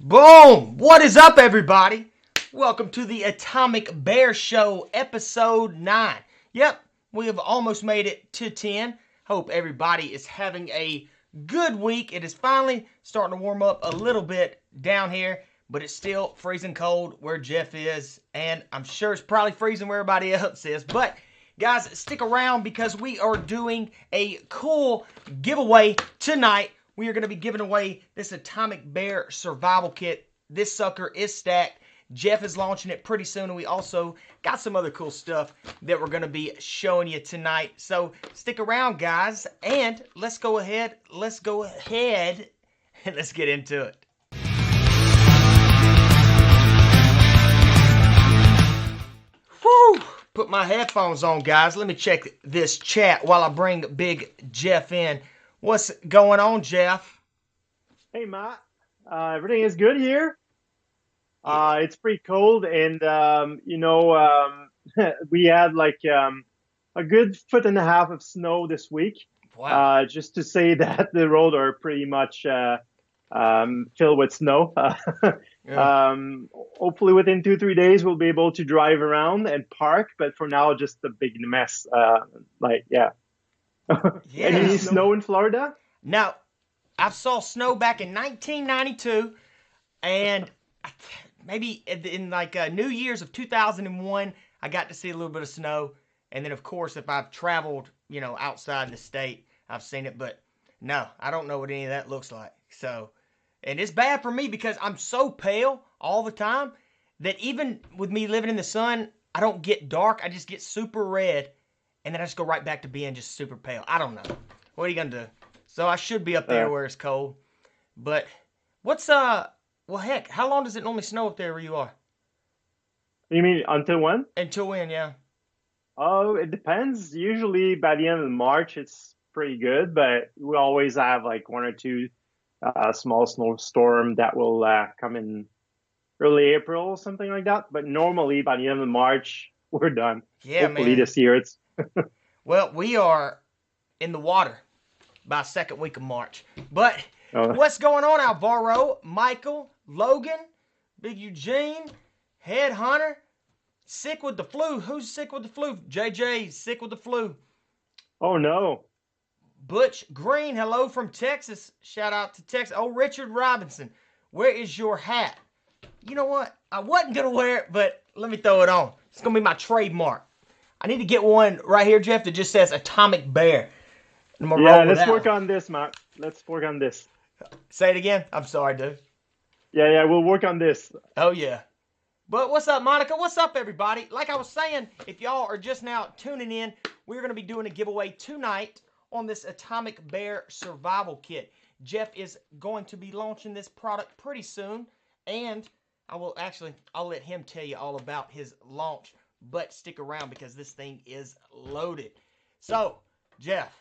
Boom! What is up, everybody? Welcome to the Atomic Bear Show, episode 9. Yep, we have almost made it to 10. Hope everybody is having a good week. It is finally starting to warm up a little bit down here, but it's still freezing cold where Jeff is, and I'm sure it's probably freezing where everybody else is. But guys, stick around because we are doing a cool giveaway tonight. We are going to be giving away this Atomic Bear Survival Kit. This sucker is stacked. Jeff is launching it pretty soon, and we also got some other cool stuff that we're going to be showing you tonight. So stick around, guys, and let's go ahead, and let's get into it. Whew! Put my headphones on, guys. Let me check this chat while I bring Big Jeff in. What's going on, Jeff? Hey, Matt. Everything is good here. It's pretty cold, and we had like a good foot and a half of snow this week. Wow. Just to say that the roads are pretty much filled with snow. Yeah. Hopefully, within 2-3 days, we'll be able to drive around and park. But for now, just a big mess. Yeah. Any snow in Florida? Now, I saw snow back in 1992, and maybe in like New Year's of 2001, I got to see a little bit of snow. And then, of course, if I've traveled, outside the state, I've seen it. But no, I don't know what any of that looks like. So, and it's bad for me because I'm so pale all the time that even with me living in the sun, I don't get dark. I just get super red. And then I just go right back to being just super pale. I don't know. What are you going to do? So I should be up there where it's cold. But what's, well, heck, how long does it normally snow up there where you are? You mean until when? Until when, yeah. Oh, it depends. Usually by the end of March, it's pretty good, but we always have like one or two small snowstorm that will come in early April or something like that. But normally by the end of March, we're done. Yeah, Hopefully man. this year it's Well, we are in the water by second week of March. But uh, what's going on, Alvaro, Michael, Logan, Big Eugene, Headhunter? Sick with the flu. Who's sick with the flu? JJ, sick with the flu. oh no. Butch Green, hello from Texas. Shout out to Texas. Oh, Richard Robinson, where is your hat? You know what? I wasn't going to wear it, but let me throw it on. It's going to be my trademark. I need to get one right here, Jeff, that just says Atomic Bear. Yeah, let's work on this, Matt. Let's work on this. Say it again. I'm sorry, dude. Yeah, we'll work on this. Oh, yeah. But what's up, Monica? What's up, everybody? Like I was saying, if y'all are just now tuning in, we're going to be doing a giveaway tonight on this Atomic Bear Survival Kit. Jeff is going to be launching this product pretty soon, and I'll let him tell you all about his launch, but stick around because this thing is loaded. So, Jeff,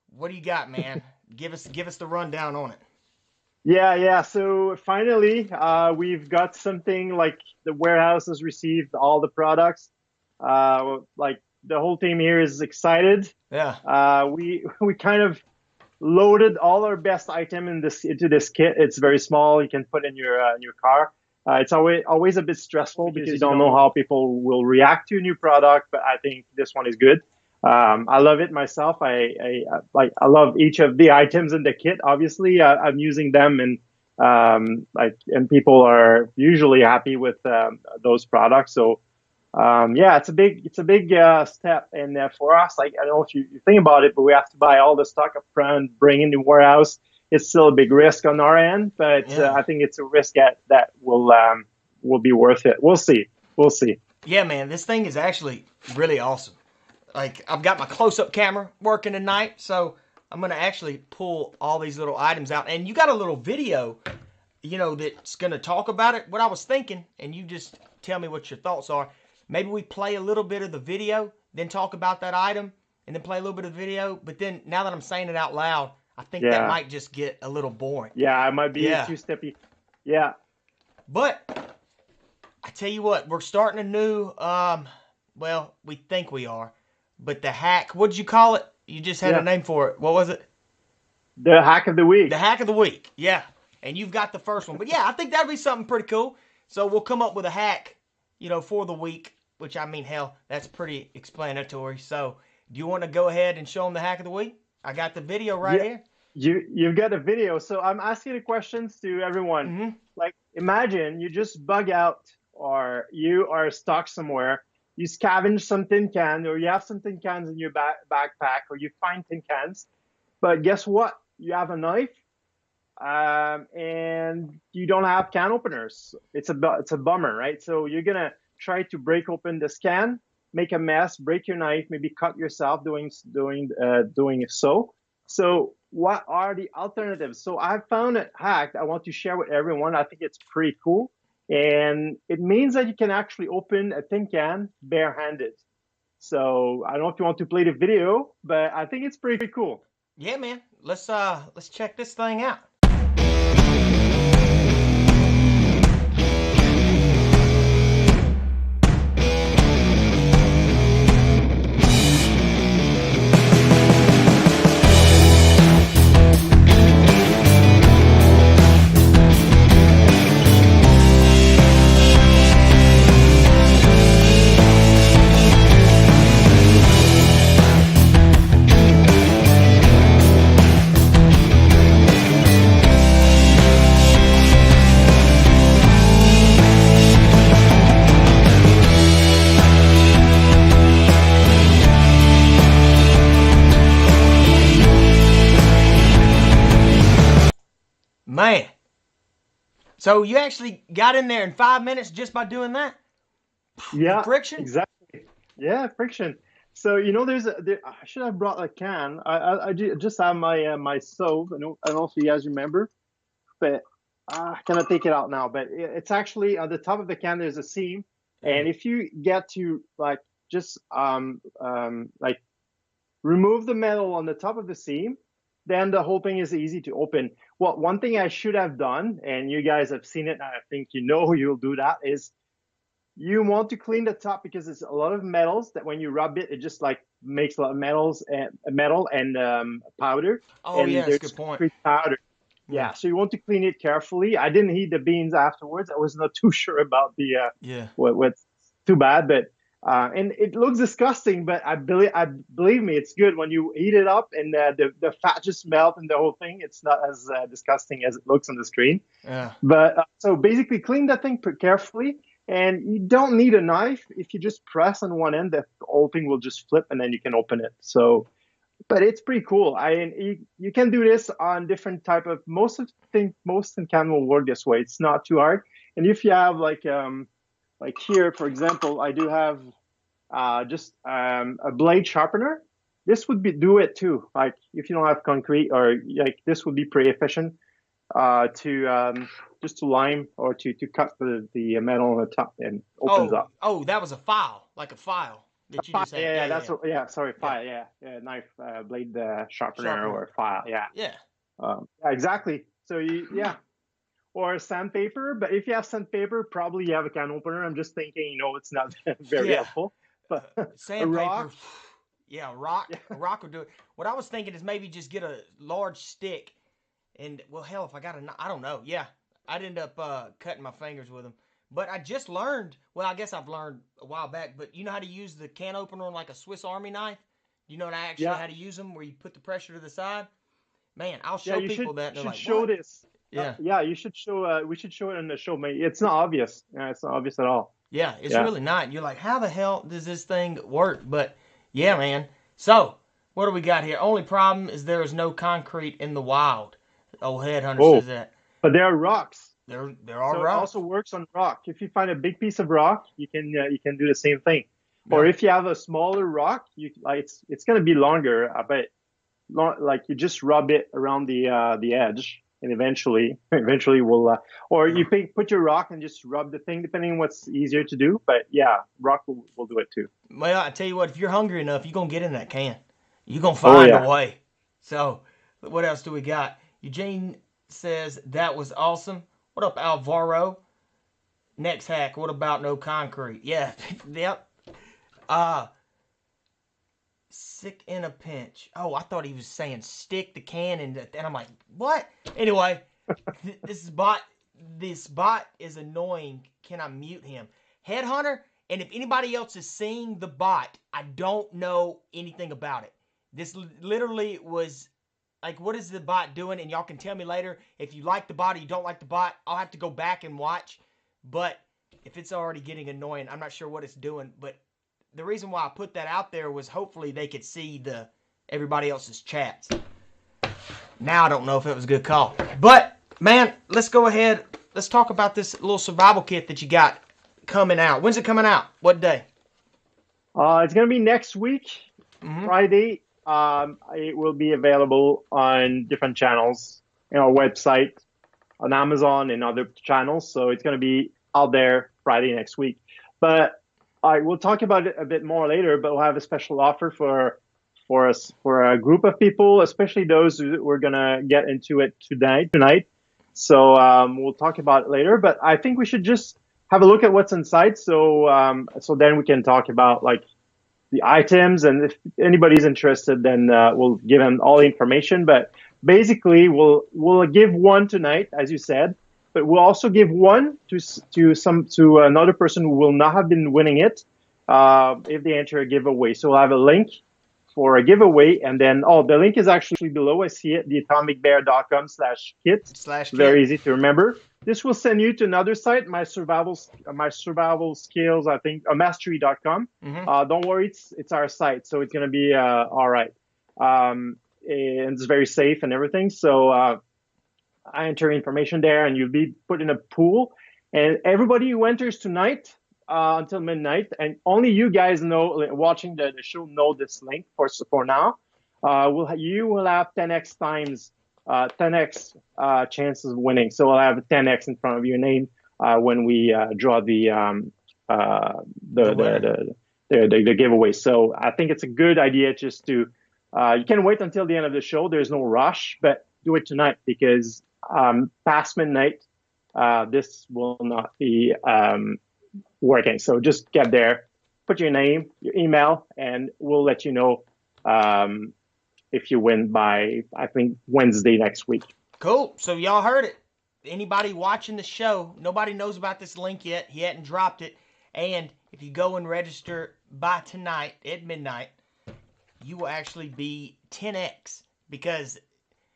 what do you got, man? Give us the rundown on it. Yeah. So finally, we've got something like the warehouse has received all the products. Like the whole team here is excited. Yeah. We kind of loaded all our best item into this kit. It's very small. You can put in your car. It's always a bit stressful because you don't know how people will react to a new product. But I think this one is good. I love it myself. I love each of the items in the kit. Obviously, I'm using them, and and people are usually happy with those products. So it's a big step, and for us, like I don't know if you think about it, but we have to buy all the stock up front, bring in the warehouse. It's still a big risk on our end, but I think it's a risk that will be worth it. We'll see. Yeah, man, this thing is actually really awesome. Like, I've got my close-up camera working tonight, so I'm going to actually pull all these little items out. And you got a little video, that's going to talk about it. What I was thinking, and you just tell me what your thoughts are. Maybe we play a little bit of the video, then talk about that item, and then play a little bit of the video. But then, now that I'm saying it out loud, I think that might just get a little boring. Yeah, it might be too steppy. Yeah. But, I tell you what, we're starting a new, we think we are. But the hack, what did you call it? You just had a name for it. What was it? The hack of the week. The hack of the week, yeah. and you've got the first one. But yeah, I think that'd be something pretty cool. So we'll come up with a hack, for the week, which I mean, hell, that's pretty explanatory. So do you want to go ahead and show them the hack of the week? I got the video right here. You've got a video. So I'm asking the questions to everyone. Mm-hmm. Like, imagine you just bug out, or you are stuck somewhere. You scavenge some tin can, or you have some tin cans in your backpack, or you find tin cans. But guess what? You have a knife, and you don't have can openers. It's a bummer, right? So you're gonna try to break open this can, make a mess, break your knife, maybe cut yourself doing so. So what are the alternatives? So I found a hack I want to share with everyone. I think it's pretty cool. And it means that you can actually open a tin can barehanded. So I don't know if you want to play the video, but I think it's pretty cool. Yeah, man. Let's check this thing out. Man. So you actually got in there in 5 minutes just by doing that? Yeah. Friction? Exactly. Yeah, friction. So I should have brought a can. I just have my stove. I don't know if you guys remember, but I cannot take it out now. But it's actually on the top of the can. There's a seam, and if you get to just remove the metal on the top of the seam, then the whole thing is easy to open. Well, one thing I should have done, and you guys have seen it, and I think you'll do that, is you want to clean the top, because there's a lot of metals that when you rub it, it just makes a lot of metal and powder. Oh, and yeah, that's a good point. Powder. Yeah, so you want to clean it carefully. I didn't heat the beans afterwards. I was not too sure about the what's too bad, but and it looks disgusting, but I believe me, it's good when you heat it up and the fat just melt and the whole thing. It's not as disgusting as it looks on the screen. Yeah. But so basically, clean that thing carefully, and you don't need a knife. If you just press on one end, the whole thing will just flip, and then you can open it. So, but it's pretty cool. You can do this on different type of most tin can will work this way. It's not too hard. And if you have like here, for example, I do have just a blade sharpener. This would do it too. Like if you don't have concrete, or this would be pretty efficient just to lime or to cut the metal on the top and opens up. Oh, that was a file, like a file that you just had. File. Yeah, knife, blade sharpener or file. Yeah. Yeah. Exactly. So or sandpaper. But if you have sandpaper, probably you have a can opener. I'm just thinking, it's not very helpful. But sandpaper. A rock. Yeah, a rock would do it. What I was thinking is maybe just get a large stick, and well, hell, if I got I don't know. Yeah, I'd end up cutting my fingers with them. But I just learned. Well, I guess I've learned a while back. But you know how to use the can opener on like a Swiss Army knife? You know how to use them, where you put the pressure to the side. Man, I'll show people that. You should show what? This. Yeah. You should show. We should show it in the show, mate. It's not obvious. It's not obvious at all. Yeah, it's really not. You're like, how the hell does this thing work? But yeah, man. So what do we got here? Only problem is there is no concrete in the wild. Old Headhunter says that. But there are rocks. There are rocks. It also works on rock. If you find a big piece of rock, you can do the same thing. Yeah. Or if you have a smaller rock, it's going to be longer, but you just rub it around the edge, and eventually will. Or you put your rock and just rub the thing, depending on what's easier to do. But yeah, rock will do it too. Well, I tell you what, if you're hungry enough, you're gonna get in that can. You're gonna find a way. So, what else do we got? Eugene says that was awesome. What up, Alvaro? Next hack. What about no concrete? Yeah. Yep. Sick in a pinch. Oh, I thought he was saying stick the can and I'm like, what? Anyway, This bot is annoying. Can I mute him? Headhunter, and if anybody else is seeing the bot, I don't know anything about it. This literally was like, what is the bot doing? And y'all can tell me later if you like the bot or you don't like the bot. I'll have to go back and watch. But if it's already getting annoying, I'm not sure what it's doing. But the reason why I put that out there was hopefully they could see everybody else's chats. Now I don't know if it was a good call. But, man, let's go ahead. Let's talk about this little survival kit that you got coming out. When's it coming out? What day? It's going to be next week, Friday. It will be available on different channels, our website, on Amazon and other channels. So it's going to be out there Friday next week. But we'll talk about it a bit more later, but we'll have a special offer for a group of people, especially those who are going to get into it tonight. So we'll talk about it later, but I think we should just have a look at what's inside. So then we can talk about like the items, and if anybody's interested, then we'll give them all the information. But basically, we'll give one tonight, as you said, but we'll also give one to another person who will not have been winning it if they enter a giveaway. So we'll have a link for a giveaway, and then the link is actually below. I see it, theatomicbear.com/kit. Very easy to remember. This will send you to another site, my survival skills, I think, mastery.com. Don't worry, it's our site, so it's going to be all right. And it's very safe and everything. So I enter information there, and you'll be put in a pool. And everybody who enters tonight until midnight, and only you guys know, watching the show, know this link for now. You will have 10x times. 10x chances of winning. So I'll have 10x in front of your name when we draw the giveaway. So I think it's a good idea just to you can wait until the end of the show. There's no rush, but do it tonight because past midnight this will not be working. So just get there, put your name, your email, and we'll let you know if you win by, I think, Wednesday next week. Cool. So y'all heard it. Anybody watching the show, nobody knows about this link yet. He hadn't dropped it. And if you go and register by tonight at midnight, you will actually be 10x. Because,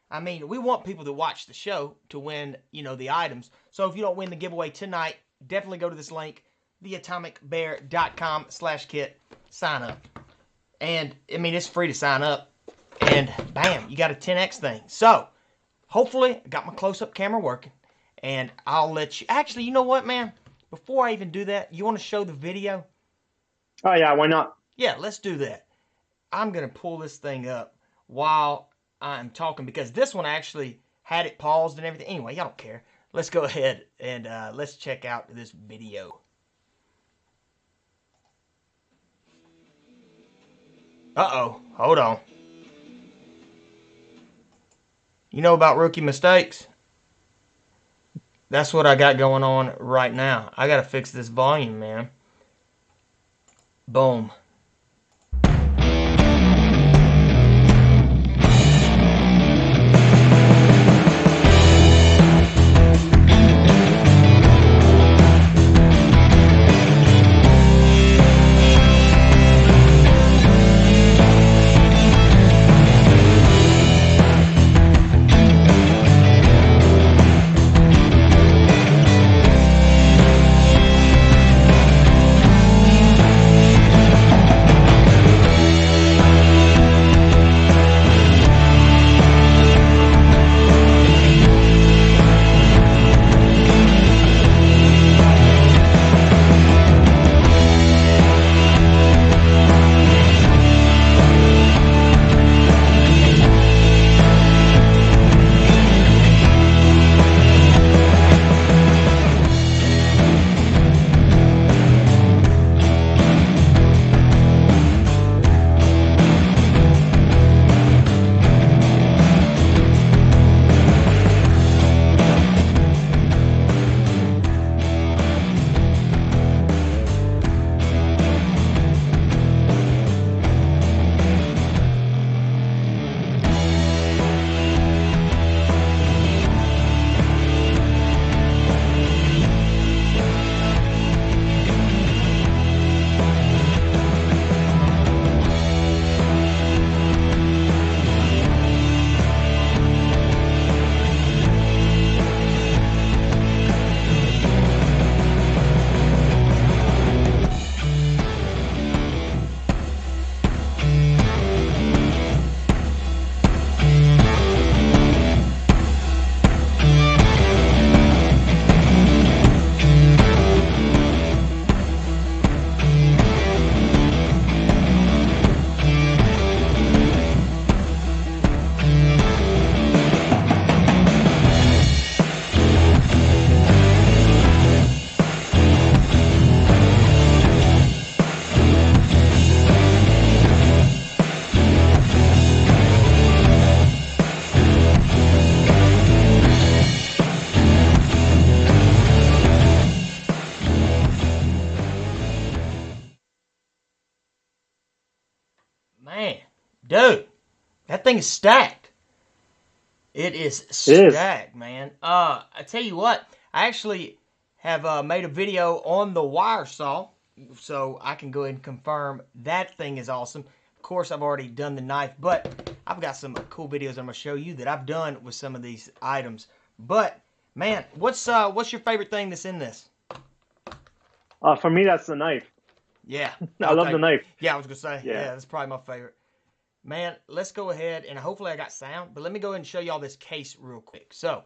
I mean, we want people to watch the show to win, the items. So if you don't win the giveaway tonight, definitely go to this link, theatomicbear.com/kit. Sign up. And, I mean, it's free to sign up. And bam, you got a 10x thing. So, hopefully, I got my close-up camera working. And I'll let you... Actually, you know what, man? Before I even do that, you want to show the video? Oh, yeah, why not? Yeah, let's do that. I'm going to pull this thing up while I'm talking, because this one actually had it paused and everything. Anyway, y'all don't care. Let's go ahead and let's check out this video. Uh-oh. Hold on. You know about rookie mistakes? That's what I got going on right now. I got to fix this volume, man. Boom. Dude, that thing is stacked. It is stacked, man. I tell you what, I actually have made a video on the wire saw, so I can go ahead and confirm that thing is awesome. Of course, I've already done the knife, but I've got some cool videos I'm gonna show you that I've done with some of these items. But man, what's your favorite thing that's in this? For me, that's the knife. Yeah, I love the knife. Yeah, I was gonna say, yeah, that's probably my favorite. Man, let's go ahead and hopefully I got sound, but let me go ahead and show y'all this case real quick. So,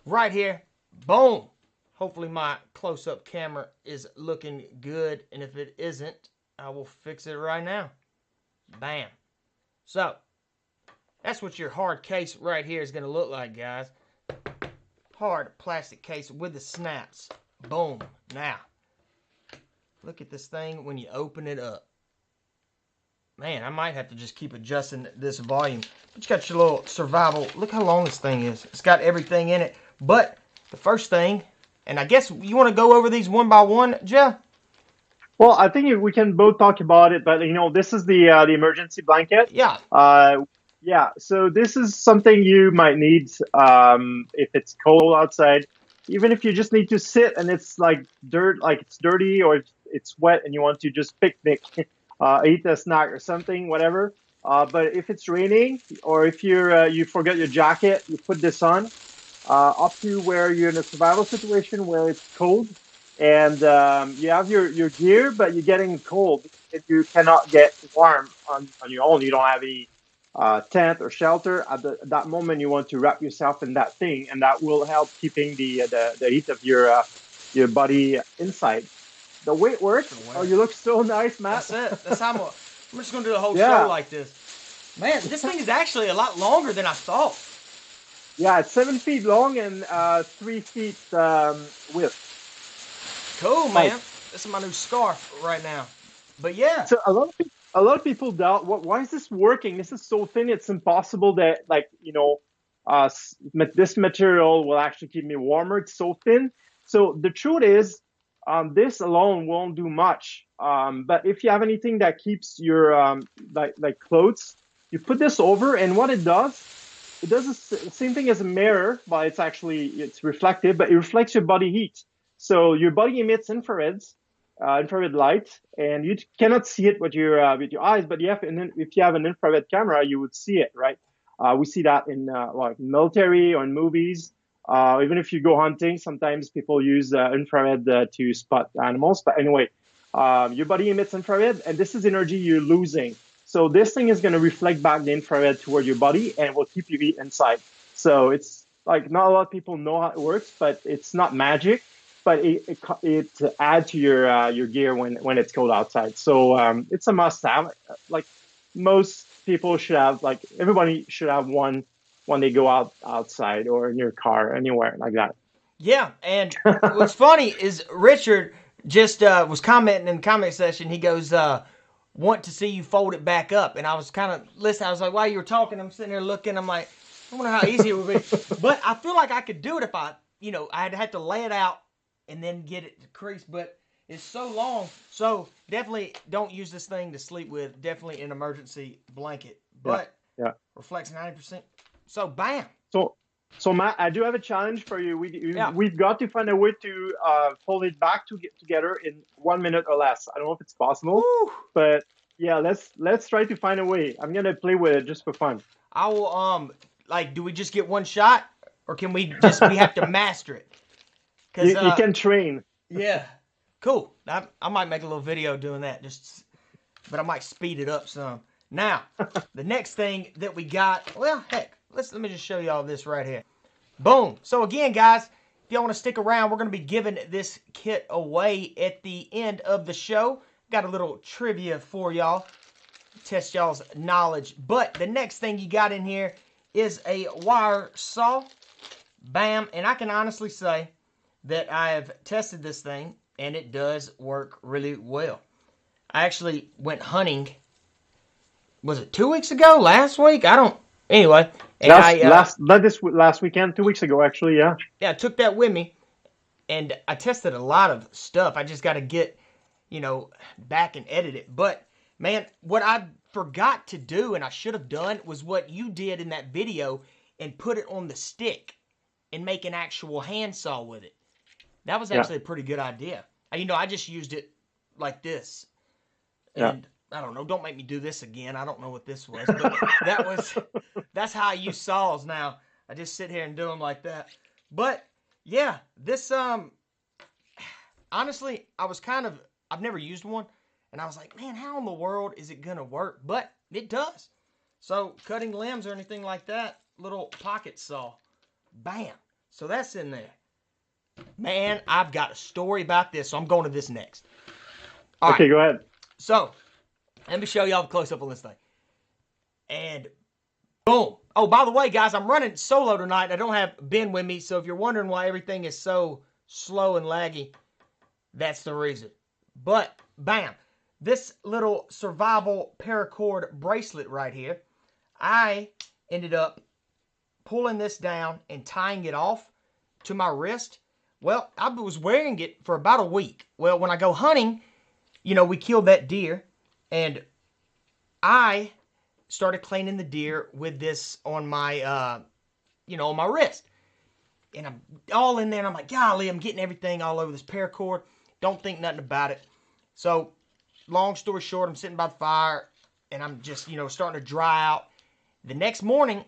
right here, boom. Hopefully my close-up camera is looking good, and if it isn't, I will fix it right now. Bam. So, that's what your hard case right here is going to look like, guys. Hard plastic case with the snaps. Boom. Now, look at this thing when you open it up. Man, I might have to just keep adjusting this volume. But you got your little survival. Look how long this thing is. It's got everything in it. But the first thing, and I guess you want to go over these one by one, Jeff? Well, I think we can both talk about it, but this is the emergency blanket. Yeah. Yeah. So this is something you might need if it's cold outside. Even if you just need to sit and it's like dirt, like it's dirty or it's wet, and you want to just picnic, eat a snack or something, whatever. But if it's raining or if you forget your jacket, you put this on. Up to where you're in a survival situation where it's cold and you have your gear, but you're getting cold. If you cannot get warm on your own, you don't have any tent or shelter. At that moment, you want to wrap yourself in that thing, and that will help keeping the heat of your body inside. The way it works, you look so nice, Matt. That's it. That's how I'm just going to do the whole show like this. Man, this thing is actually a lot longer than I thought. Yeah, it's 7 feet long and 3 feet width. Cool, man. This is my new scarf right now. But yeah. So a lot of people doubt, why is this working? This is so thin. It's impossible that this material will actually keep me warmer. It's so thin. So the truth is, this alone won't do much. But if you have anything that keeps your like clothes, you put this over, and what it does the same thing as a mirror, but it's reflective, but it reflects your body heat. So your body emits infrared light, and you cannot see it with your eyes, but if you have an infrared camera, you would see it, right? We see that in like military or in movies. Even if you go hunting, sometimes people use infrared to spot animals. But anyway, your body emits infrared, and this is energy you're losing. So this thing is going to reflect back the infrared toward your body, and will keep you heat inside. So it's like not a lot of people know how it works, but it's not magic. But it adds to your gear when it's cold outside. So it's a must-have. Like most people should have, like everybody should have one when they go outside or in your car, anywhere like that. Yeah, and what's funny is Richard just was commenting in the comment section. He goes, want to see you fold it back up. And I was kind of listening. I was like, while you were talking, I'm sitting there looking. I'm like, I wonder how easy it would be. But I feel like I could do it if I'd have to lay it out and then get it to crease. But it's so long. So definitely don't use this thing to sleep with. Definitely an emergency blanket. But reflects 90%. So bam. So Matt, I do have a challenge for you. We've got to find a way to fold it back together in 1 minute or less. I don't know if it's possible, but yeah, let's try to find a way. I'm gonna play with it just for fun. I will do we just get one shot, or can we have to master it? You can train. Yeah, cool. I might make a little video doing that, but I might speed it up some. Now, the next thing that we got, well, heck. Let me just show y'all this right here. Boom. So again, guys, if y'all want to stick around, we're going to be giving this kit away at the end of the show. Got a little trivia for y'all. Test y'all's knowledge. But the next thing you got in here is a wire saw. Bam. And I can honestly say that I have tested this thing, and it does work really well. I actually went hunting. Was it 2 weeks ago? Last week? Anyway, and last weekend, 2 weeks ago, actually, yeah. Yeah, I took that with me, and I tested a lot of stuff. I just got to get, back and edit it. But man, what I forgot to do, and I should have done, was what you did in that video and put it on the stick and make an actual handsaw with it. That was actually a pretty good idea. I just used it like this. And I don't know, don't make me do this again. I don't know what this was, but that's how I use saws now. I just sit here and do them like that. But yeah, this, honestly, I've never used one, and I was like, man, how in the world is it going to work? But it does. So cutting limbs or anything like that, little pocket saw, bam. So that's in there. Man, I've got a story about this, so I'm going to this next. All right, go ahead. So, let me show y'all the close-up on this thing. And boom. Oh, by the way, guys, I'm running solo tonight. I don't have Ben with me, so if you're wondering why everything is so slow and laggy, that's the reason. But, bam. This little survival paracord bracelet right here, I ended up pulling this down and tying it off to my wrist. Well, I was wearing it for about a week. Well, when I go hunting, we killed that deer, and I started cleaning the deer with this on my, on my wrist. And I'm all in there, and I'm like, golly, I'm getting everything all over this paracord. Don't think nothing about it. So, long story short, I'm sitting by the fire, and I'm just, starting to dry out. The next morning,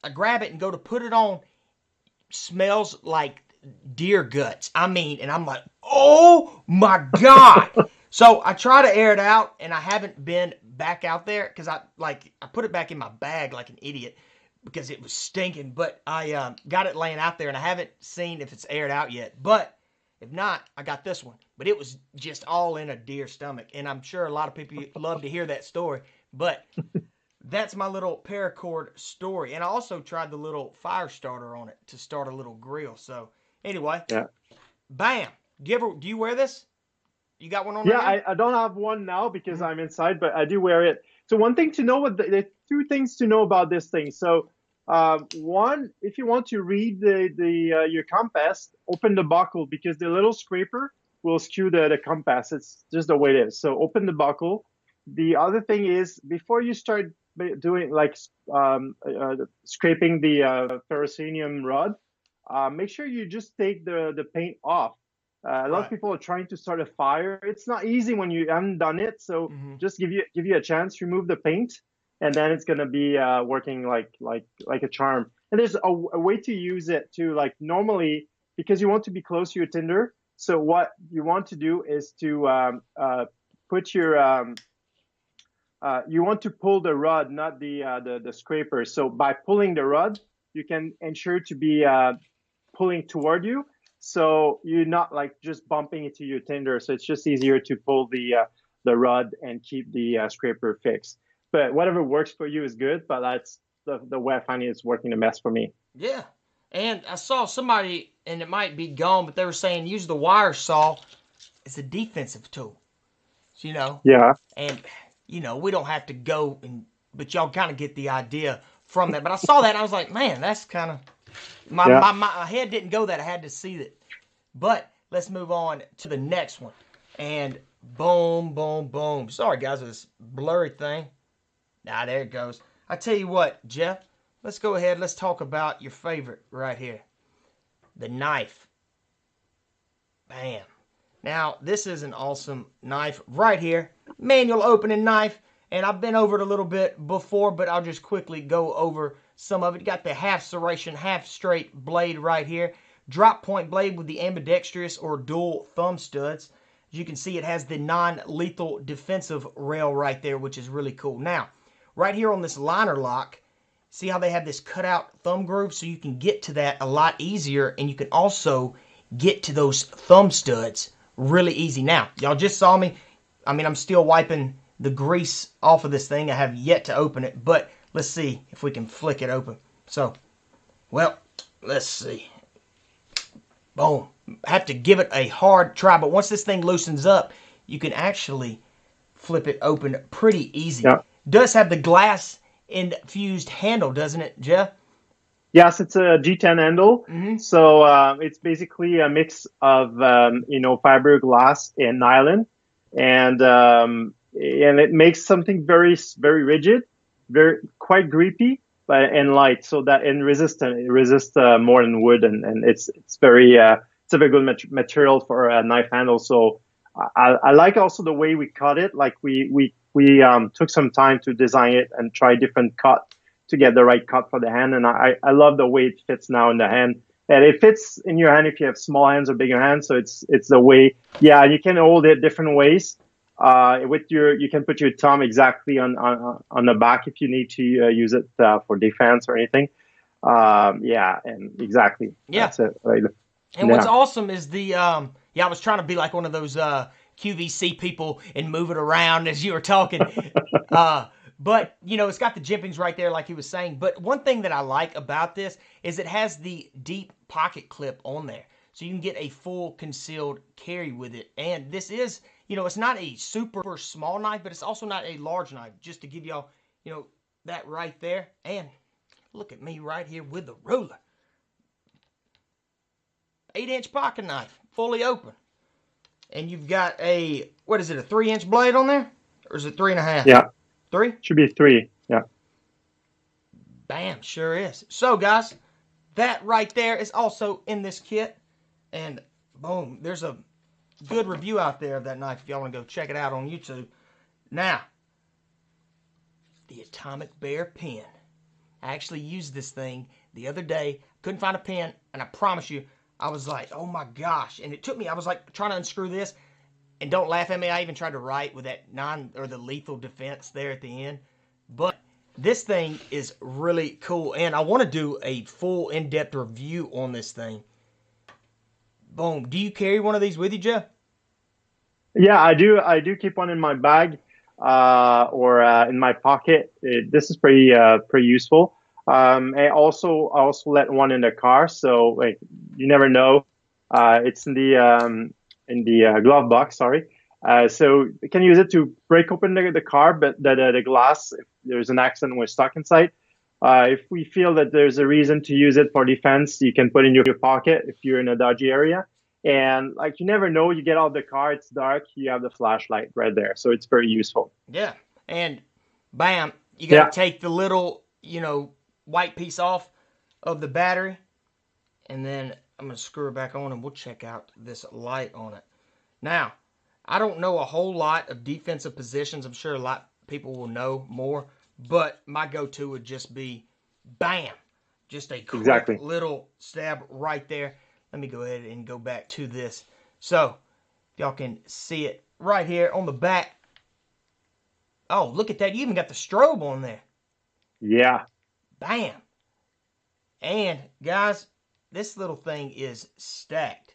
I grab it and go to put it on. Smells like deer guts. And I'm like, oh my God. So I try to air it out, and I haven't been back out there because I put it back in my bag like an idiot because it was stinking. But I got it laying out there, and I haven't seen if it's aired out yet. But if not, I got this one. But it was just all in a deer stomach, and I'm sure a lot of people love to hear that story. But that's my little paracord story. And I also tried the little fire starter on it to start a little grill. So anyway, bam. Do you wear this? You got one on? Yeah, I don't have one now because I'm inside, but I do wear it. So one thing to know, the two things to know about this thing. So one, if you want to read your compass, open the buckle because the little scraper will skew the compass. It's just the way it is. So open the buckle. The other thing is before you start doing scraping the ferrocenium rod, make sure you just take the paint off. A lot of people are trying to start a fire. It's not easy when you haven't done it. So just give you a chance, remove the paint, and then it's gonna be working like a charm. And there's a way to use it too. Like normally, because you want to be close to your tinder. So what you want to do is to put your you want to pull the rod, not the scraper. So by pulling the rod, you can ensure to be pulling toward you. So you're not just bumping into your tinder. So it's just easier to pull the rod and keep the scraper fixed. But whatever works for you is good. But that's the way I find it's working the best for me. Yeah. And I saw somebody, and it might be gone, but they were saying use the wire saw as a defensive tool. So, Yeah. And, we don't have to go, but y'all kind of get the idea from that. But I saw that, and I was like, man, that's kind of... My head didn't go that. I had to see it. But let's move on to the next one. And boom, boom, boom. Sorry, guys, this blurry thing. There it goes. I tell you what, Jeff, let's go ahead. Let's talk about your favorite right here. The knife. Bam. Now, this is an awesome knife right here. Manual opening knife. And I've been over it a little bit before, but I'll just quickly go over some of it. Got the half serration, half straight blade right here. Drop point blade with the ambidextrous or dual thumb studs. As you can see, it has the non-lethal defensive rail right there, which is really cool. Now, right here on this liner lock, see how they have this cutout thumb groove? So you can get to that a lot easier, and you can also get to those thumb studs really easy. Now, y'all just saw me. I'm still wiping the grease off of this thing. I have yet to open it, but let's see if we can flick it open. So, well, let's see. Boom. I have to give it a hard try, but once this thing loosens up, you can actually flip it open pretty easy. Yeah. Does have the glass infused handle, doesn't it, Jeff? Yes, it's a G10 handle. So it's basically a mix of fiberglass and nylon, and and it makes something very rigid, very quite grippy, but and light, so that and resistant. It resists more than wood, and it's very it's a very good material for a knife handle. So I like also the way we cut it. Like we took some time to design it and try different cut to get the right cut for the hand, and I love the way it fits now in the hand. And it fits in your hand if you have small hands or bigger hands. So it's the way. Yeah, you can hold it different ways. With you can put your thumb exactly on the back if you need to use it for defense or anything. Yeah, and exactly. Yeah. That's it. Right. And what's awesome is the I was trying to be like one of those QVC people and move it around as you were talking. But, you know, it's got the jimpings right there like he was saying. But one thing that I like about this is it has the deep pocket clip on there. So you can get a full concealed carry with it. And this is, you know, it's not a super small knife, but it's also not a large knife. Just to give y'all, you know, that right there. And look at me right here with the ruler. 8-inch pocket knife, fully open. And you've got a, what is it, a 3-inch blade on there? Or is it 3.5? Yeah. 3? Should be 3. Yeah. Bam, sure is. So, guys, that right there is also in this kit. And boom, there's a good review out there of that knife if y'all want to go check it out on YouTube. Now, the Atomic Bear pen. I actually used this thing the other day. Couldn't find a pen, and I promise you, I was like, oh my gosh. And it took me, I was like trying to unscrew this. And don't laugh at me, I even tried to write with that the lethal defense there at the end. But this thing is really cool. And I want to do a full in-depth review on this thing. Boom. Do you carry one of these with you, Jeff? Yeah, I do. I do keep one in my bag or in my pocket. This is pretty useful. I also let one in the car, so like you never know. It's in the glove box. Sorry. So you can use it to break open the car, but the glass if there's an accident we're stuck inside. If we feel that there's a reason to use it for defense, you can put it in your pocket if you're in a dodgy area. And like you never know, you get out of the car, it's dark, you have the flashlight right there, so it's very useful. Yeah, and bam, you got to take the little, you know, white piece off of the battery, and then I'm gonna screw it back on, and we'll check out this light on it. Now, I don't know a whole lot of defensive positions. I'm sure a lot of people will know more, but my go-to would just be bam, just a quick little stab right there. Let me go ahead and go back to this. So, y'all can see it right here on the back. Oh, look at that. You even got the strobe on there. Yeah. Bam. And, guys, this little thing is stacked.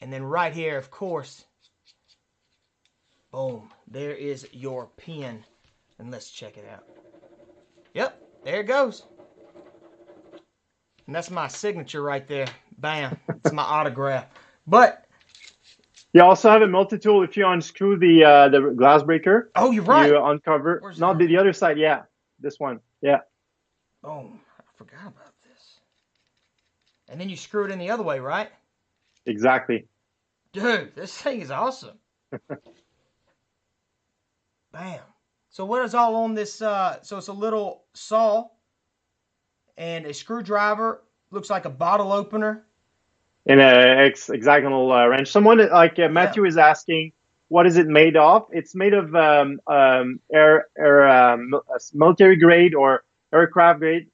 And then right here, of course, boom, there is your pen. And let's check it out. Yep, there it goes. And that's my signature right there. Bam. It's my autograph. But you also have a multi-tool if you unscrew the glass breaker. Oh, you're right. You uncover. Not the other side. Yeah. This one. Yeah. Oh, I forgot about this. And then you screw it in the other way, right? Exactly. Dude, this thing is awesome. Bam. So what is all on this? So it's a little saw and a screwdriver. Looks like a bottle opener. And a hexagonal wrench. Someone like Matthew is asking, what is it made of? It's made of military grade or aircraft grade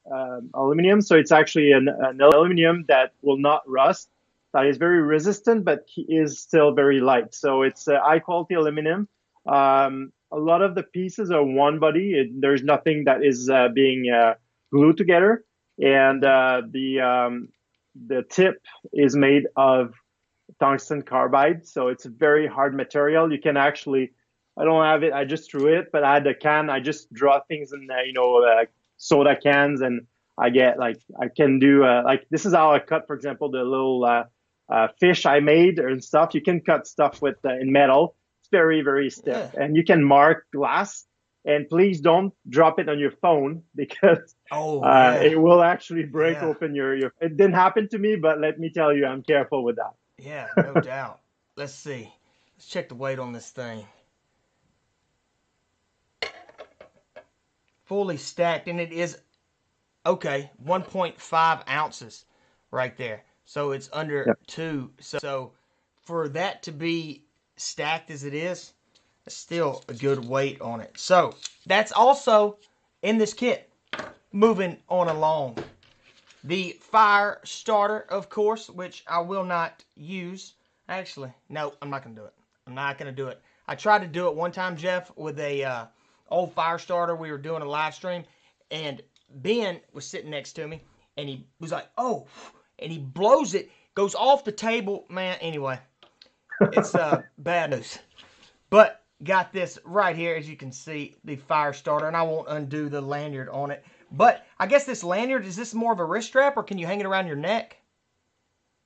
aluminum. So it's actually an aluminum that will not rust. That is very resistant, but is still very light. So it's high quality aluminum. A lot of the pieces are one body. There's nothing that is being glued together. And the tip is made of tungsten carbide, so it's a very hard material. You can actually, I don't have it, I just threw it, but I had a can. I just draw things in, soda cans, and I get like, I can do, like, this is how I cut, for example, the little fish I made and stuff. You can cut stuff with in metal. It's very, very stiff, and you can mark glass. And please don't drop it on your phone because it will actually break open your. It didn't happen to me, but let me tell you, I'm careful with that. Yeah, no doubt. Let's see. Let's check the weight on this thing. fully stacked, and it is, okay, 1.5 ounces right there. So it's under Yep. 2. So for that to be stacked as it is, it's still a good weight on it. So that's also in this kit. Moving on along. The fire starter, of course, which I will not use. Actually, no, I'm not going to do it. I'm not going to do it. I tried to do it one time, Jeff, with a old fire starter. We were doing a live stream, and Ben was sitting next to me, and he was like, oh, and he blows it, goes off the table. Man, anyway, it's bad news. But got this right here, as you can see, the fire starter, and I won't undo the lanyard on it. But I guess this lanyard, is this more of a wrist strap, or can you hang it around your neck?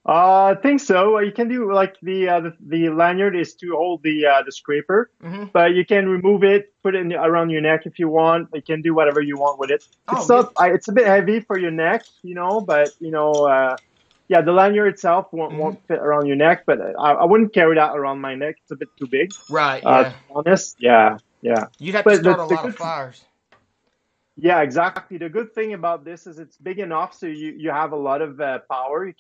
I think so. You can do like the lanyard is to hold the scraper, but you can remove it, put it around your neck if you want. You can do whatever you want with it. It's not. It's a bit heavy for your neck, but yeah, the lanyard itself won't fit around your neck. But I wouldn't carry that around my neck. It's a bit too big. Right. Yeah. To be honest. Yeah. You'd have to start a lot of fires. Yeah, exactly. The good thing about this is it's big enough so you have a lot of power.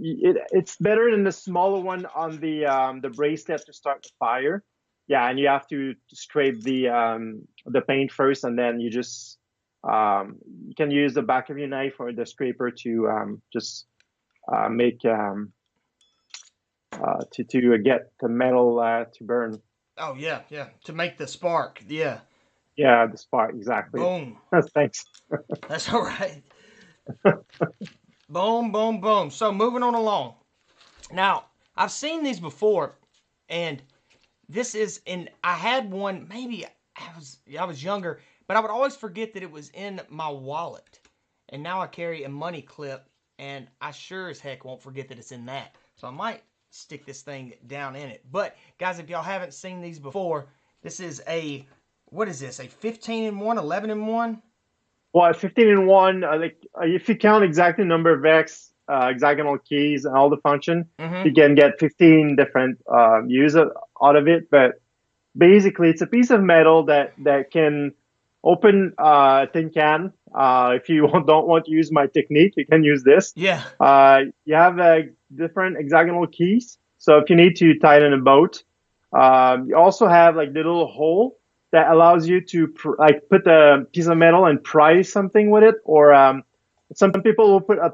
It's better than the smaller one on the bracelet to start the fire. Yeah, and you have to scrape the paint first, and then you just you can use the back of your knife or the scraper to just make to get the metal to burn. Oh yeah, to make the spark. Yeah. Yeah, the spark, exactly. Boom. Thanks. That's all right. Boom, boom, boom. So moving on along. Now, I've seen these before, and this is I had one, maybe I was younger, but I would always forget that it was in my wallet. And now I carry a money clip, and I sure as heck won't forget that it's in that. So I might stick this thing down in it. But guys, if y'all haven't seen these before, this is what is this? A 15-in-1, 11-in-1? Well, 15-in-1, if you count exactly number of X, hexagonal keys, and all the function, you can get 15 different use out of it. But basically, it's a piece of metal that can open a tin can. If you don't want to use my technique, you can use this. Yeah. You have different hexagonal keys. So if you need to tighten a bolt, you also have like the little hole that allows you to put a piece of metal and pry something with it, or some people will put a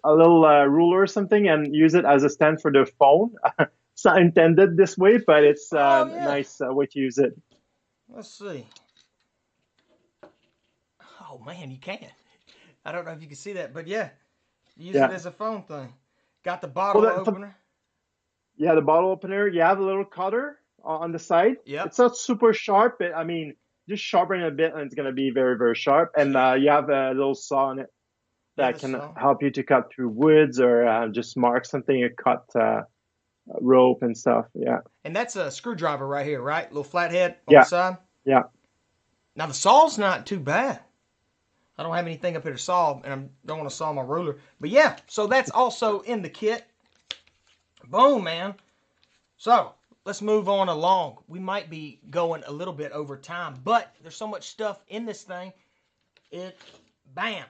little ruler or something and use it as a stand for their phone. It's not intended this way, but it's a nice way to use it. Let's see. Oh man, you can. I don't know if you can see that, but yeah, use it as a phone thing. Got the bottle opener. Yeah, the bottle opener. You have a little cutter on the side. Yep. It's not super sharp, but I mean, just sharpen it a bit and it's going to be very, very sharp. And you have a little saw on it that can help you to cut through woods or just mark something or cut rope and stuff. Yeah. And that's a screwdriver right here, right? Little flathead on the side? Yeah. Now the saw's not too bad. I don't have anything up here to saw, and I don't want to saw my ruler. But yeah, so that's also in the kit. Boom, man. So let's move on along. We might be going a little bit over time, but there's so much stuff in this thing. Bam,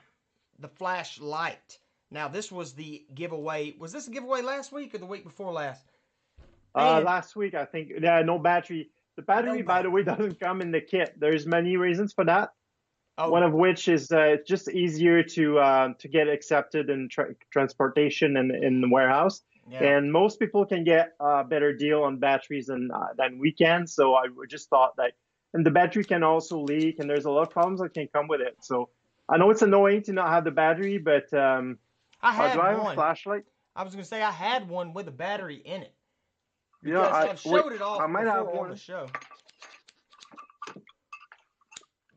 the flashlight. Now, this was the giveaway. Was this a giveaway last week or the week before last? Last week, I think. Yeah, no battery. The battery, by the way, doesn't come in the kit. There's many reasons for that. Oh. One of which is it's just easier to get accepted in transportation and in the warehouse. Yeah. And most people can get a better deal on batteries than we can. So I just thought that, and the battery can also leak, and there's a lot of problems that can come with it. So I know it's annoying to not have the battery, but I had do I have a flashlight? I was going to say I had one with a battery in it. Yeah, I've showed it off I might have one on the show.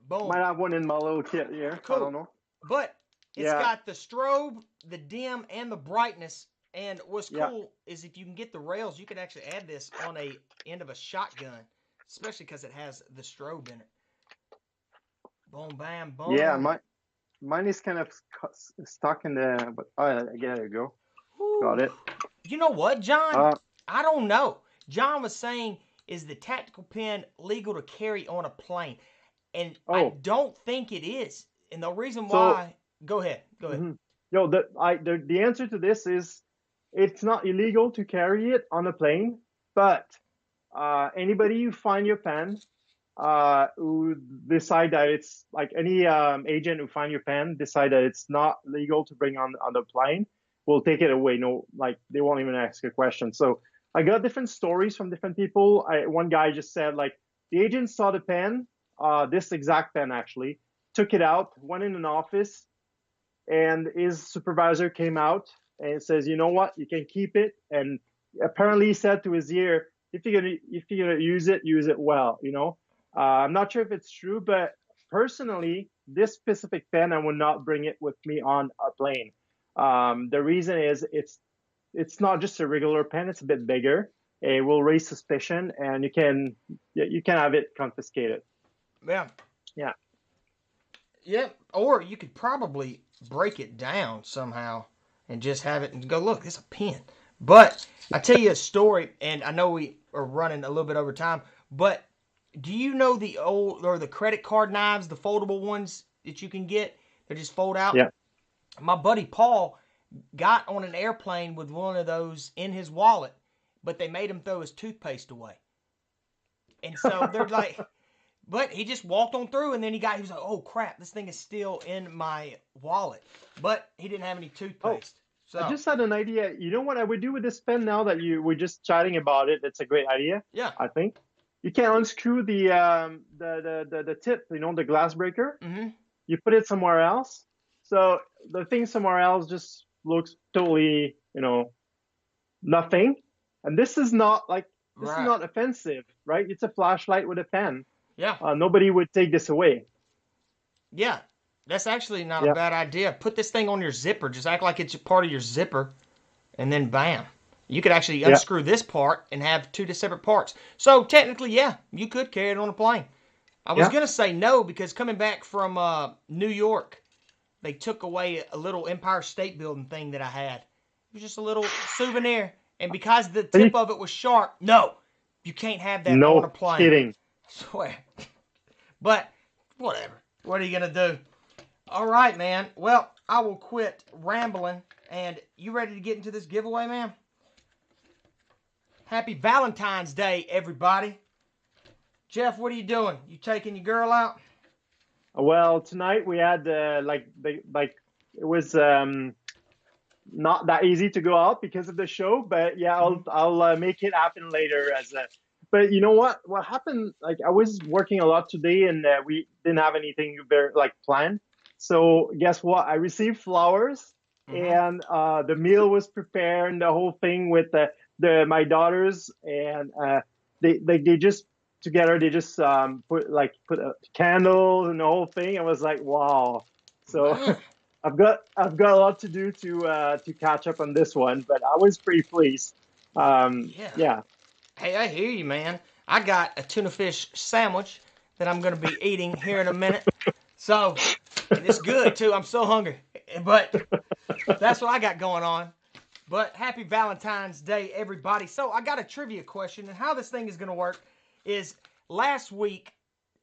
Boom. Might have one in my little kit here. Cool. I don't know. But it's got the strobe, the dim, and the brightness. And what's cool is if you can get the rails, you can actually add this on a end of a shotgun, especially because it has the strobe in it. Boom, bam, boom. Yeah, mine is kind of stuck in the. But there you go. Ooh. Got it. You know what, John? I don't know. John was saying, is the tactical pen legal to carry on a plane? And I Oh, don't think it is. And the reason so why, go ahead. Go ahead. mhm. Yo, the answer to this is it's not illegal to carry it on a plane, but anybody who find your pen, who decide that it's like any agent who find your pen decide that it's not legal to bring on the plane, will take it away. No, like they won't even ask a question. So I got different stories from different people. One guy just said like the agent saw the pen, this exact pen actually, took it out, went in an office, and his supervisor came out and says, you know what, you can keep it. And apparently he said to his ear, if you're gonna use it well. I'm not sure if it's true, but personally, this specific pen, I would not bring it with me on a plane. The reason is it's not just a regular pen; it's a bit bigger. It will raise suspicion, and you can have it confiscated. Yeah. Yeah. Yeah. Or you could probably break it down somehow and just have it and go, look, it's a pen. But I tell you a story, and I know we are running a little bit over time, but do you know the old or the credit card knives, the foldable ones that you can get? They just fold out. Yeah. My buddy Paul got on an airplane with one of those in his wallet, but they made him throw his toothpaste away. And so they're like, but he just walked on through, and then he was like, oh crap, this thing is still in my wallet. But he didn't have any Oh, toothpaste. I So, just had an idea. You know what I would do with this pen now that you were just chatting about it? It's a great idea, yeah. I think. You can unscrew the tip, the glass breaker. Mm-hmm. You put it somewhere else. So the thing somewhere else just looks totally, nothing. And this is Right. not offensive, right? It's a flashlight with a pen. Yeah. Nobody would take this away. Yeah. That's actually not a Yeah, bad idea. Put this thing on your zipper. Just act like it's a part of your zipper, and then bam. You could actually yeah, unscrew this part and have two separate parts. So technically, yeah, you could carry it on a plane. I was yeah. gonna say no because coming back from New York, they took away a little Empire State Building thing that I had. It was just a little souvenir, and because the And you, tip of it was sharp, no, you can't have that on a no plane. kidding. I swear. But whatever. What are you gonna do? All right, man. Well, I will quit rambling. And you ready to get into this giveaway, man? Happy Valentine's Day, everybody. Jeff, what are you doing? You taking your girl out? Well, tonight we had it was not that easy to go out because of the show, but yeah, Mm-hmm. I'll make it happen later as a. But you know what happened? Like I was working a lot today, and we didn't have anything very like planned. So guess what? I received flowers, Mm-hmm. and the meal was prepared, and the whole thing with the my daughters, and they just together they just put candles and the whole thing. I was like, wow. So Man, I've got a lot to do to catch up on this one, but I was pretty pleased. yeah. Yeah, Hey, I hear you, man. I got a tuna fish sandwich that I'm going to be eating here in a minute. So, and it's good too. I'm so hungry. But that's what I got going on. But happy Valentine's Day, everybody. So, I got a trivia question, and how this thing is going to work is last week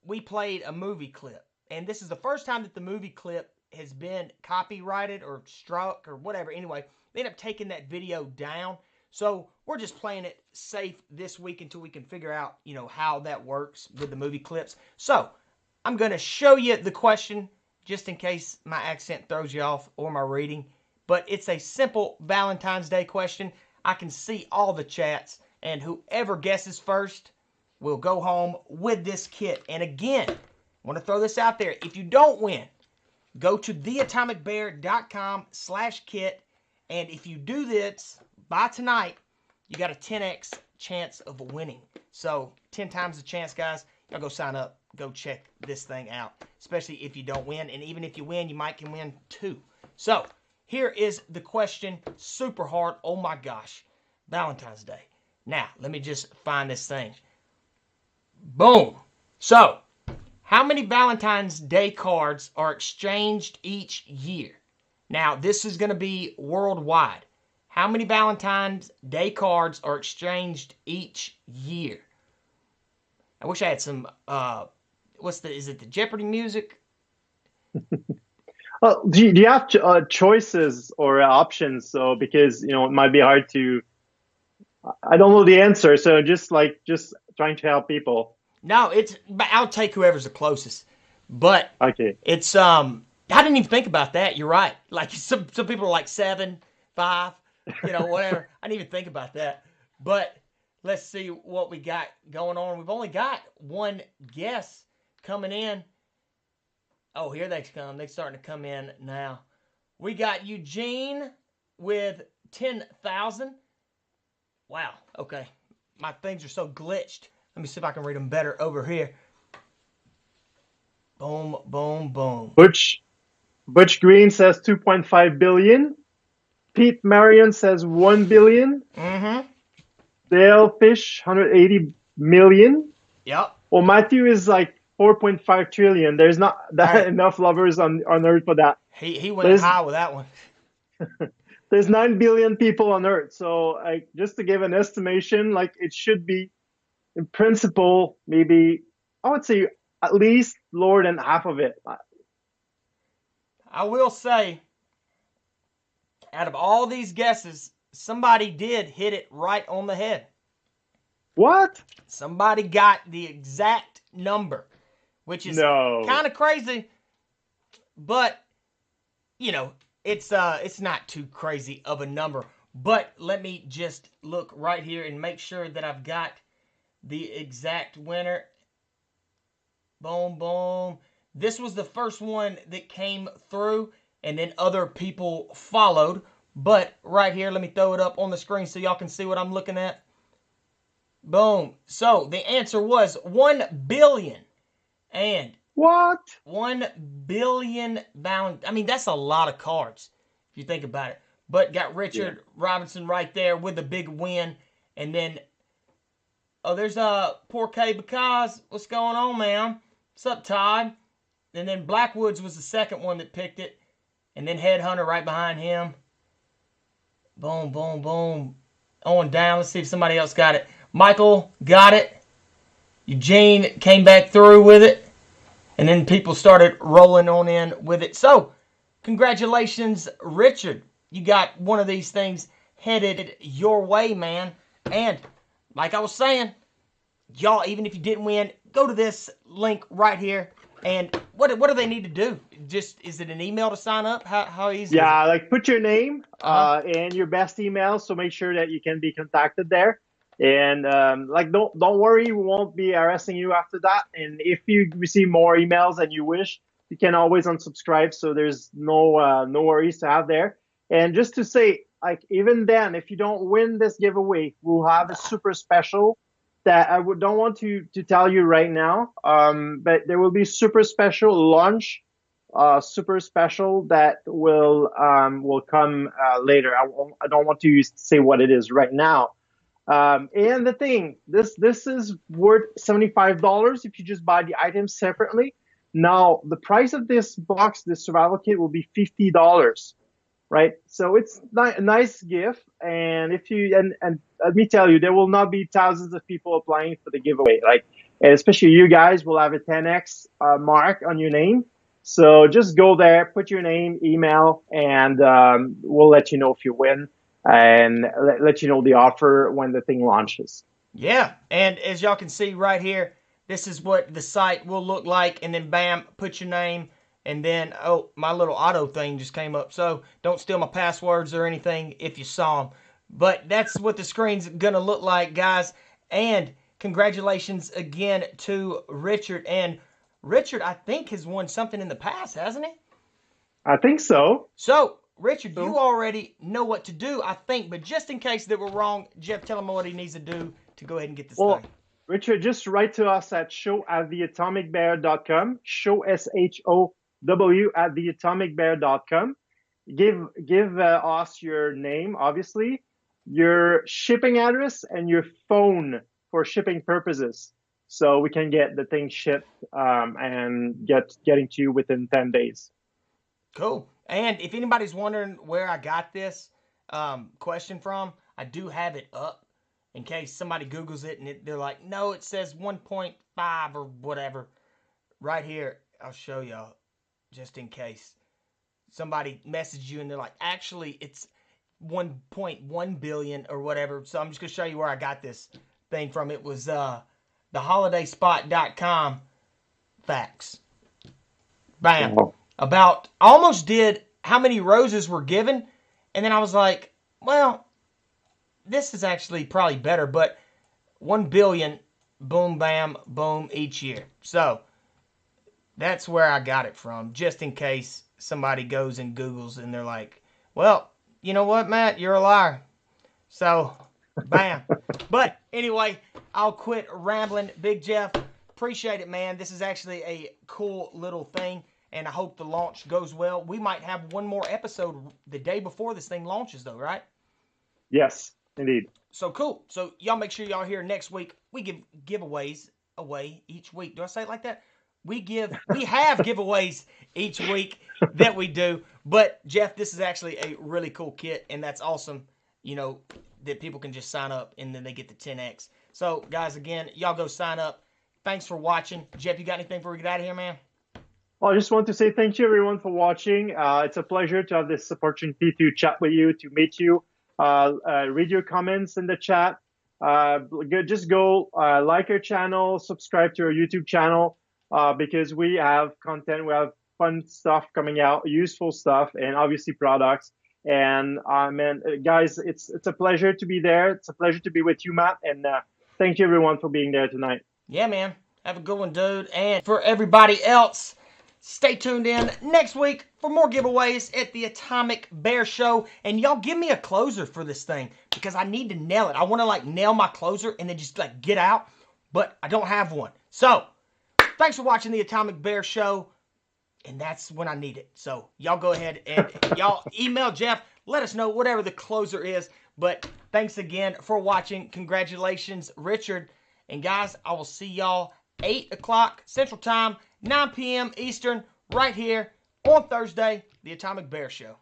we played a movie clip, and this is the first time that the movie clip has been copyrighted or struck or whatever. Anyway, they ended up taking that video down. So we're just playing it safe this week until we can figure out, how that works with the movie clips. So I'm going to show you the question just in case my accent throws you off or my reading. But it's a simple Valentine's Day question. I can see all the chats, and whoever guesses first will go home with this kit. And again, I want to throw this out there. If you don't win, go to theatomicbear.com/kit. And if you do this by tonight, you got a 10x chance of winning. So 10 times the chance, guys. Y'all go sign up. Go check this thing out. Especially if you don't win. And even if you win, you might can win two. So here is the question. Super hard. Oh my gosh. Valentine's Day. Now, let me just find this thing. Boom. So, how many Valentine's Day cards are exchanged each year? Now, this is going to be worldwide. How many Valentine's Day cards are exchanged each year? I wish I had some is it the Jeopardy music? Well, do you have choices or options? So because it might be hard to. I don't know the answer, so just trying to help people. No, I'll take whoever's the closest. But Okay. it's I didn't even think about that. You're right. Like some people are like 7, 5, whatever. I didn't even think about that. But let's see what we got going on. We've only got one guess coming in. Oh, here they come. They're starting to come in now. We got Eugene with 10,000. Wow. Okay. My things are so glitched. Let me see if I can read them better over here. Boom, boom, boom. Butch Green says 2.5 billion. Pete Marion says 1 billion. Mm-hmm. Dale Fish 180 million. Yep. Well, Matthew is like 4.5 trillion. There's not that enough lovers on Earth for that. He went high with that one. There's 9 billion people on Earth. So just to give an estimation, like it should be, in principle, maybe, I would say at least lower than half of it. I will say, out of all these guesses, somebody did hit it right on the head. What? Somebody got the exact number, which is kind of crazy, but it's not too crazy of a number. But let me just look right here and make sure that I've got the exact winner. Boom, boom. This was the first one that came through, and then other people followed. But right here, let me throw it up on the screen so y'all can see what I'm looking at. Boom. So the answer was 1 billion. And what? 1 billion bound. I mean, that's a lot of cards if you think about it. But got Richard Robinson right there with a big win. And then, there's Poor K Because. What's going on, man? What's up, Todd? And then Blackwoods was the second one that picked it. And then Headhunter right behind him. Boom, boom, boom. On down. Let's see if somebody else got it. Michael got it. Eugene came back through with it. And then people started rolling on in with it. So, congratulations, Richard. You got one of these things headed your way, man. And, like I was saying, y'all, even if you didn't win, go to this link right here. And what do they need to do? Is it an email to sign up? How easy is it? Yeah, like put your name and your best email, so make sure that you can be contacted there. And don't worry, we won't be harassing you after that. And if you receive more emails than you wish, you can always unsubscribe. So there's no worries to have there. And just to say, like even then, if you don't win this giveaway, we'll have a super special that I don't want to tell you right now. But there will be super special launch, super special that will come later. I don't want to say what it is right now. And the thing, this is worth $75 if you just buy the items separately. Now, the price of this box, this survival kit, will be $50, right? So it's a nice gift. And and let me tell you, there will not be thousands of people applying for the giveaway. Like, especially you guys will have a 10x mark on your name. So just go there, put your name, email, and we'll let you know if you win. And let you know the offer when the thing launches. Yeah, and as y'all can see right here, this is what the site will look like, and then bam, put your name, and then, my little auto thing just came up, so don't steal my passwords or anything if you saw them. But that's what the screen's gonna look like, guys, and congratulations again to Richard. And Richard, I think, has won something in the past, hasn't he? I think so. So, Richard, you already know what to do, I think, but just in case that we're wrong, Jeff, tell him what he needs to do to go ahead and get this thing. Richard, just write to us at show@theatomicbear.com, show SHOW at theatomicbear.com. Give us your name, obviously, your shipping address, and your phone for shipping purposes, so we can get the thing shipped and getting to you within 10 days. Cool. And if anybody's wondering where I got this question from, I do have it up in case somebody Googles it and they're like, no, it says 1.5 or whatever. right here, I'll show y'all just in case somebody messaged you and they're like, actually, it's 1.1 billion or whatever. So I'm just going to show you where I got this thing from. It was theholidayspot.com facts. Bam. Wow. About, almost did how many roses were given. And then I was like, well, this is actually probably better, but 1 billion, boom, bam, boom, each year. So that's where I got it from, just in case somebody goes and Googles and they're like, well, you know what, Matt, you're a liar. So, bam. But anyway, I'll quit rambling. Big Jeff, appreciate it, man. This is actually a cool little thing, and I hope the launch goes well. We might have one more episode the day before this thing launches, though, right? Yes, indeed. So cool. So y'all make sure y'all here next week. We give giveaways away each week. Do I say it like that? We have giveaways each week that we do. But Jeff, this is actually a really cool kit, and that's awesome. You know, that people can just sign up and then they get the 10x. So guys, again, y'all go sign up. Thanks for watching. Jeff, you got anything before we get out of here, man? Well, I just want to say thank you, everyone, for watching. It's a pleasure to have this opportunity to chat with you, to meet you, read your comments in the chat. Just go like our channel, subscribe to our YouTube channel, because we have content, we have fun stuff coming out, useful stuff, and obviously products. And man, guys, it's a pleasure to be there. It's a pleasure to be with you, Matt. And thank you, everyone, for being there tonight. Yeah, man. Have a good one, dude. And for everybody else, stay tuned in next week for more giveaways at the Atomic Bear Show. And y'all give me a closer for this thing because I need to nail it. I want to like nail my closer and then just like get out, but I don't have one. So thanks for watching the Atomic Bear Show. And that's when I need it. So y'all go ahead and y'all email Jeff. Let us know whatever the closer is. But thanks again for watching. Congratulations, Richard. And guys, I will see y'all 8 o'clock Central Time, 9 p.m. Eastern, right here on Thursday, the Atomic Bear Show.